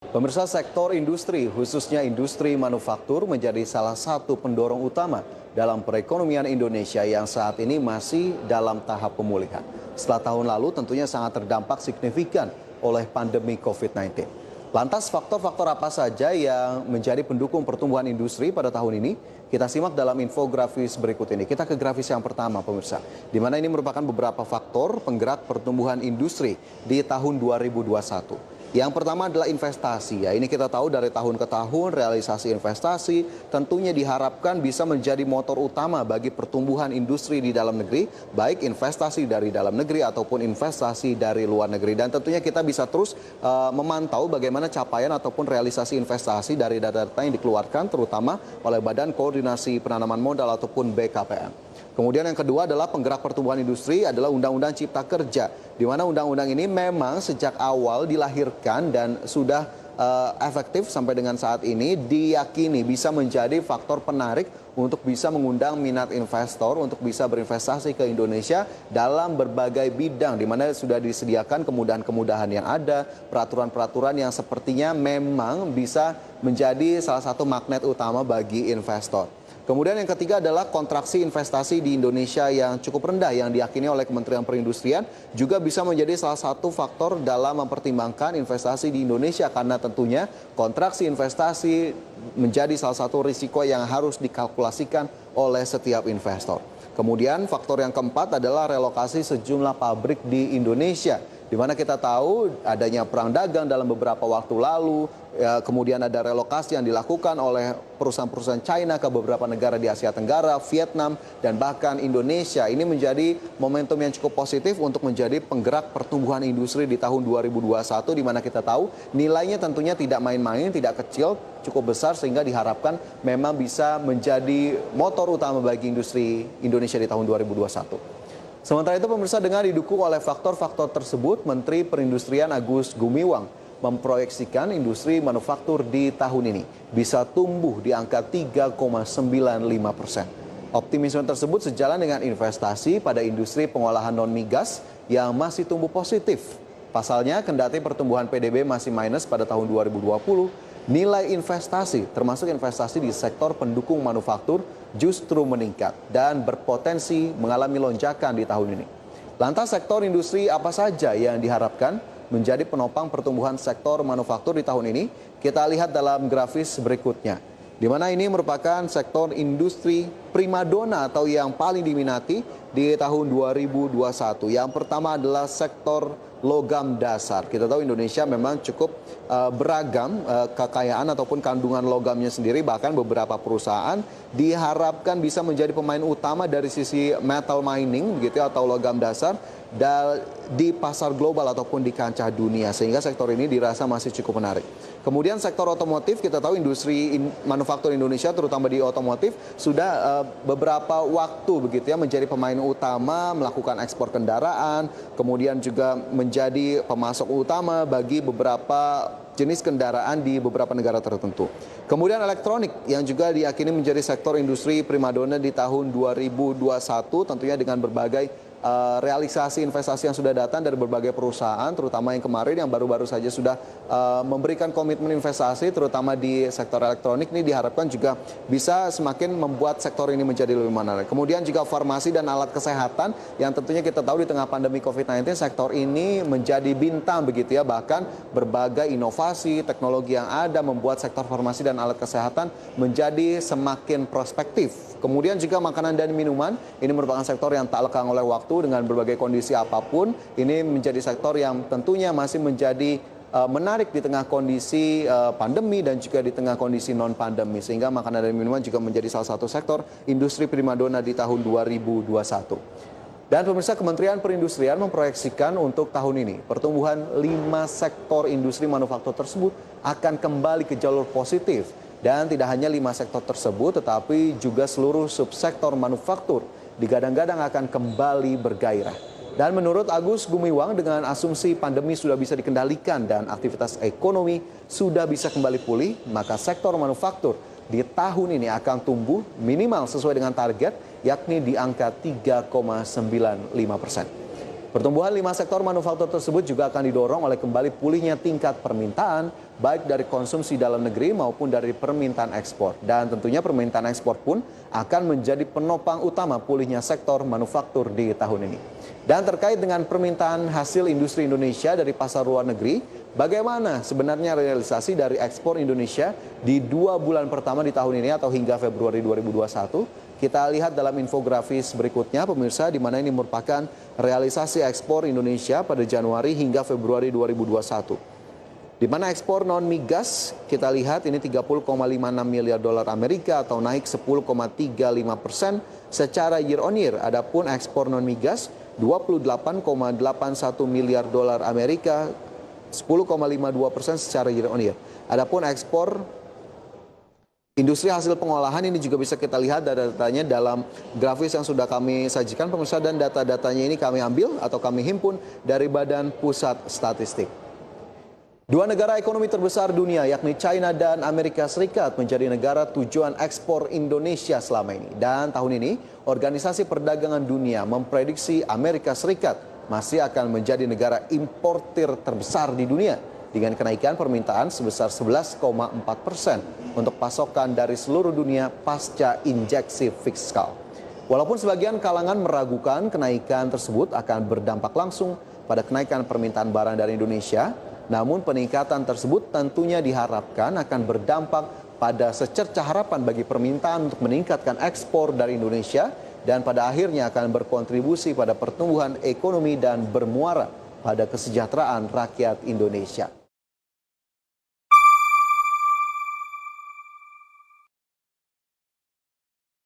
Pemirsa, sektor industri, khususnya industri manufaktur, menjadi salah satu pendorong utama dalam perekonomian Indonesia yang saat ini masih dalam tahap pemulihan. Setelah tahun lalu tentunya sangat terdampak signifikan oleh pandemi COVID-19. Lantas faktor-faktor apa saja yang menjadi pendukung pertumbuhan industri pada tahun ini? Kita simak dalam infografis berikut ini. Kita ke grafis yang pertama, pemirsa, di mana ini merupakan beberapa faktor penggerak pertumbuhan industri di tahun 2021. Yang pertama adalah investasi. Ya, ini kita tahu dari tahun ke tahun realisasi investasi tentunya diharapkan bisa menjadi motor utama bagi pertumbuhan industri di dalam negeri, baik investasi dari dalam negeri ataupun investasi dari luar negeri. Dan tentunya kita bisa terus memantau bagaimana capaian ataupun realisasi investasi dari data-data yang dikeluarkan terutama oleh Badan Koordinasi Penanaman Modal ataupun BKPM. Kemudian yang kedua adalah penggerak pertumbuhan industri adalah Undang-Undang Cipta Kerja, di mana undang-undang ini memang sejak awal dilahirkan dan sudah efektif sampai dengan saat ini diyakini bisa menjadi faktor penarik untuk bisa mengundang minat investor untuk bisa berinvestasi ke Indonesia dalam berbagai bidang, di mana sudah disediakan kemudahan-kemudahan yang ada, peraturan-peraturan yang sepertinya memang bisa menjadi salah satu magnet utama bagi investor. Kemudian yang ketiga adalah kontraksi investasi di Indonesia yang cukup rendah yang diyakini oleh Kementerian Perindustrian juga bisa menjadi salah satu faktor dalam mempertimbangkan investasi di Indonesia, karena tentunya kontraksi investasi menjadi salah satu risiko yang harus dikalkulasikan oleh setiap investor. Kemudian faktor yang keempat adalah relokasi sejumlah pabrik di Indonesia, di mana kita tahu adanya perang dagang dalam beberapa waktu lalu, kemudian ada relokasi yang dilakukan oleh perusahaan-perusahaan China ke beberapa negara di Asia Tenggara, Vietnam, dan bahkan Indonesia. Ini menjadi momentum yang cukup positif untuk menjadi penggerak pertumbuhan industri di tahun 2021, di mana kita tahu nilainya tentunya tidak main-main, tidak kecil, cukup besar, sehingga diharapkan memang bisa menjadi motor utama bagi industri Indonesia di tahun 2021. Sementara itu pemirsa, dengan didukung oleh faktor-faktor tersebut, Menteri Perindustrian Agus Gumiwang memproyeksikan industri manufaktur di tahun ini bisa tumbuh di angka 3,95%. Optimisme tersebut sejalan dengan investasi pada industri pengolahan non-migas yang masih tumbuh positif. Pasalnya, kendati pertumbuhan PDB masih minus pada tahun 2020, nilai investasi, termasuk investasi di sektor pendukung manufaktur, justru meningkat dan berpotensi mengalami lonjakan di tahun ini. Lantas sektor industri apa saja yang diharapkan menjadi penopang pertumbuhan sektor manufaktur di tahun ini? Kita lihat dalam grafis berikutnya, di mana ini merupakan sektor industri primadona atau yang paling diminati di tahun 2021. Yang pertama adalah sektor logam dasar. Kita tahu Indonesia memang cukup beragam kekayaan ataupun kandungan logamnya sendiri, bahkan beberapa perusahaan diharapkan bisa menjadi pemain utama dari sisi metal mining begitu atau logam dasar di pasar global ataupun di kancah dunia, sehingga sektor ini dirasa masih cukup menarik. Kemudian sektor otomotif, kita tahu industri manufaktur Indonesia terutama di otomotif sudah beberapa waktu begitu ya menjadi pemain utama melakukan ekspor kendaraan, kemudian juga menjadi pemasok utama bagi beberapa jenis kendaraan di beberapa negara tertentu. Kemudian elektronik yang juga diyakini menjadi sektor industri primadona di tahun 2021, tentunya dengan berbagai realisasi investasi yang sudah datang dari berbagai perusahaan, terutama yang kemarin yang baru-baru saja sudah memberikan komitmen investasi terutama di sektor elektronik. Ini diharapkan juga bisa semakin membuat sektor ini menjadi lebih menarik. Kemudian juga farmasi dan alat kesehatan yang tentunya kita tahu di tengah pandemi COVID-19 sektor ini menjadi bintang begitu ya, bahkan berbagai inovasi teknologi yang ada membuat sektor farmasi dan alat kesehatan menjadi semakin prospektif. Kemudian juga makanan dan minuman, ini merupakan sektor yang tak lekang oleh waktu dengan berbagai kondisi apapun. Ini menjadi sektor yang tentunya masih menjadi menarik di tengah kondisi pandemi dan juga di tengah kondisi non-pandemi. Sehingga makanan dan minuman juga menjadi salah satu sektor industri primadona di tahun 2021. Dan pemirsa, Kementerian Perindustrian memproyeksikan untuk tahun ini pertumbuhan 5 sektor industri manufaktur tersebut akan kembali ke jalur positif. Dan tidak hanya 5 sektor tersebut, tetapi juga seluruh subsektor manufaktur digadang-gadang akan kembali bergairah. Dan menurut Agus Gumiwang, dengan asumsi pandemi sudah bisa dikendalikan dan aktivitas ekonomi sudah bisa kembali pulih, maka sektor manufaktur di tahun ini akan tumbuh minimal sesuai dengan target, yakni di angka 3,95%. Pertumbuhan 5 sektor manufaktur tersebut juga akan didorong oleh kembali pulihnya tingkat permintaan baik dari konsumsi dalam negeri maupun dari permintaan ekspor. Dan tentunya permintaan ekspor pun akan menjadi penopang utama pulihnya sektor manufaktur di tahun ini. Dan terkait dengan permintaan hasil industri Indonesia dari pasar luar negeri, bagaimana sebenarnya realisasi dari ekspor Indonesia di 2 bulan pertama di tahun ini atau hingga Februari 2021? Kita lihat dalam infografis berikutnya pemirsa, di mana ini merupakan realisasi ekspor Indonesia pada Januari hingga Februari 2021. Di mana ekspor non-migas kita lihat ini 30,56 miliar dolar Amerika atau naik 10,35% secara year on year. Adapun ekspor non-migas 28,81 miliar dolar Amerika 10,52% secara year on year. Adapun ekspor industri hasil pengolahan ini juga bisa kita lihat data-datanya dalam grafis yang sudah kami sajikan pemirsa, dan data-datanya ini kami ambil atau kami himpun dari Badan Pusat Statistik. 2 negara ekonomi terbesar dunia yakni China dan Amerika Serikat menjadi negara tujuan ekspor Indonesia selama ini. Dan tahun ini Organisasi Perdagangan Dunia memprediksi Amerika Serikat masih akan menjadi negara importir terbesar di dunia dengan kenaikan permintaan sebesar 11,4% untuk pasokan dari seluruh dunia pasca injeksi fiskal. Walaupun sebagian kalangan meragukan kenaikan tersebut akan berdampak langsung pada kenaikan permintaan barang dari Indonesia, namun peningkatan tersebut tentunya diharapkan akan berdampak pada secerca harapan bagi permintaan untuk meningkatkan ekspor dari Indonesia dan pada akhirnya akan berkontribusi pada pertumbuhan ekonomi dan bermuara pada kesejahteraan rakyat Indonesia.